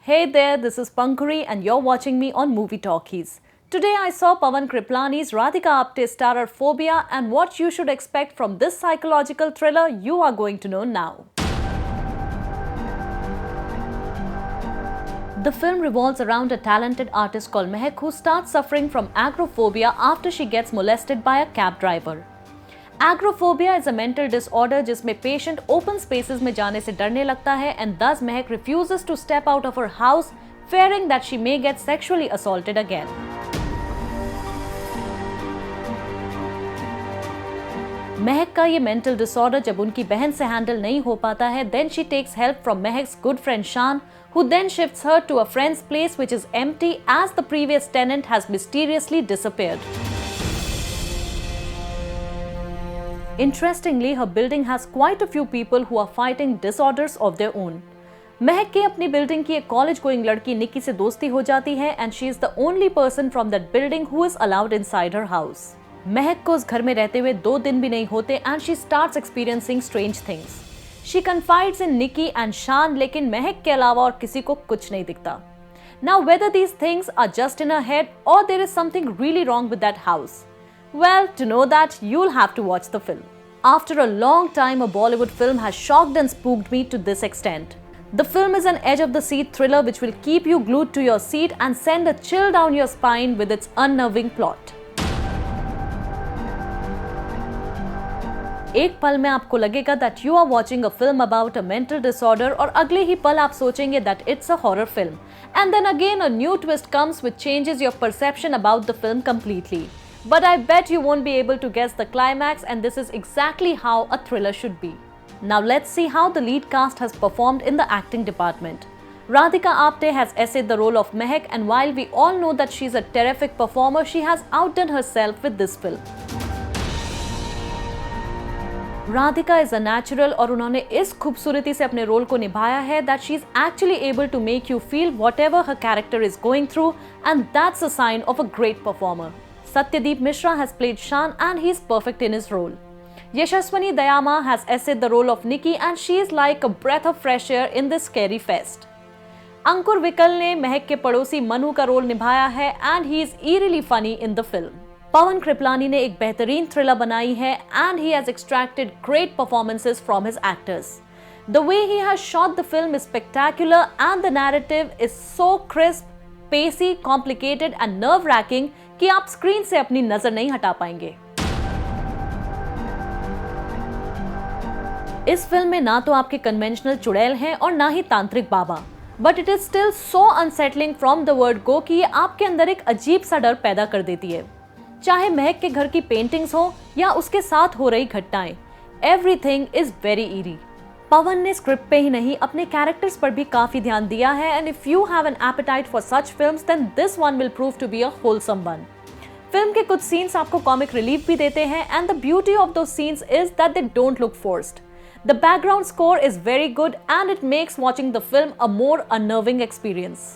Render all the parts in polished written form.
Hey there, this is Pankuri and you're watching me on Movie Talkies. Today I saw Pawan Kriplani's Radhika Apte starrer Phobia, and what you should expect from this psychological thriller you are going to know now. The film revolves around a talented artist called Mehak who starts suffering from agoraphobia after she gets molested by a cab driver. Agoraphobia is a mental disorder जिसमें patient open spaces में जाने से डरने लगता है and thus Mehak refuses to step out of her house, fearing that she may get sexually assaulted again. महक का ये mental disorder जब उनकी बहन से हैंडल नहीं हो पाता है, then she takes help from Mehak's good friend Shan, who then shifts her to a friend's place which is empty as the previous tenant has mysteriously disappeared. Interestingly, her building has quite a few people who are fighting disorders of their own. महक की अपनी building की एक college going लड़की निकी से दोस्ती हो जाती है and she is the only person from that building who is allowed inside her house. महक को उस घर में रहते हुए 2 दिन भी नहीं होते and she starts experiencing strange things. She confides in Nikki and Shan, लेकिन महक के अलावा और किसी को कुछ नहीं दिखता. Now whether these things are just in her head or there is something really wrong with that house. Well, to know that, you'll have to watch the film. After a long time, a Bollywood film has shocked and spooked me to this extent. The film is an edge-of-the-seat thriller which will keep you glued to your seat and send a chill down your spine with its unnerving plot. एक पल में आपको लगेगा that you are watching a film about a mental disorder और अगले ही पल आप सोचेंगे that it's a horror film. And then again a new twist comes which changes your perception about the film completely. But I bet you won't be able to guess the climax, and this is exactly how a thriller should be. Now let's see how the lead cast has performed in the acting department. Radhika Apte has essayed the role of Mehak, and while we all know that she's a terrific performer, she has outdone herself with this film. Radhika is a natural और उन्होंने इस खूबसूरती से अपने role को निभाया है that she is actually able to make you feel whatever her character is going through, and that's a sign of a great performer. Satyadeep Mishra has played Shan and he's perfect in his role. Yashaswani Dayama has essayed the role of Nikki and she is like a breath of fresh air in this scary fest. Ankur Vikal ने महक के पड़ोसी मनु का role निभाया है and he is eerily funny in the film. Pawan Kriplani ने एक बेहतरीन thriller बनाई है and he has extracted great performances from his actors. The way he has shot the film is spectacular and the narrative is so crisp, pacey, complicated and nerve-wracking कि आप screen से अपनी नजर नहीं हटा पाएंगे. इस फिल्म में ना तो आपके कन्वेंशनल चुड़ैल हैं और ना ही तांत्रिक बाबा, but it is still so unsettling from the word go कि ये आपके अंदर एक अजीब सा डर पैदा कर देती है. चाहे महक के घर की पेंटिंग्स हो या उसके साथ हो रही घटनाएं, एवरीथिंग इज वेरी ईरी. पवन ने स्क्रिप्ट पे ही नहीं अपने कैरेक्टर्स पर भी काफी ध्यान दिया है and if you have an appetite for such films then this one will prove to be a wholesome one. Film के कुछ सीन्स आपको कॉमिक रिलीफ भी देते हैं and the beauty of those scenes is that they don't look forced. The background score is very good and it makes watching the film a more unnerving experience.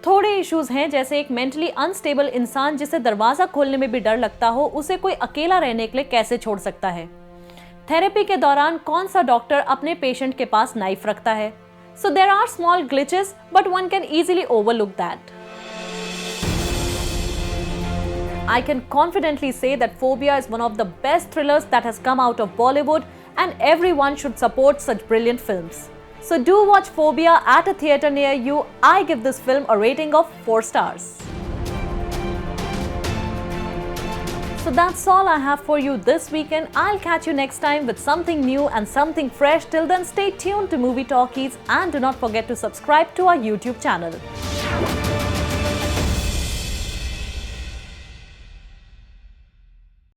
थोड़े issues हैं जैसे एक mentally unstable इंसान जिसे दरवाजा खोलने में भी डर लगता हो, उसे कोई अकेला रहने के लिए कैसे छोड़ सकता है. थेरेपी के दौरान कौन सा डॉक्टर अपने पेशेंट के पास नाइफ रखता है. So there are small glitches but one can easily overlook that. I can confidently say that Phobia is one of the best thrillers that has come out of Bollywood and everyone should support such brilliant films. So do watch Phobia at a theatre near you. I give this film a rating of 4 stars. So that's all I have for you this weekend. I'll catch you next time with something new and something fresh. Till then, stay tuned to Movie Talkies and do not forget to subscribe to our YouTube channel.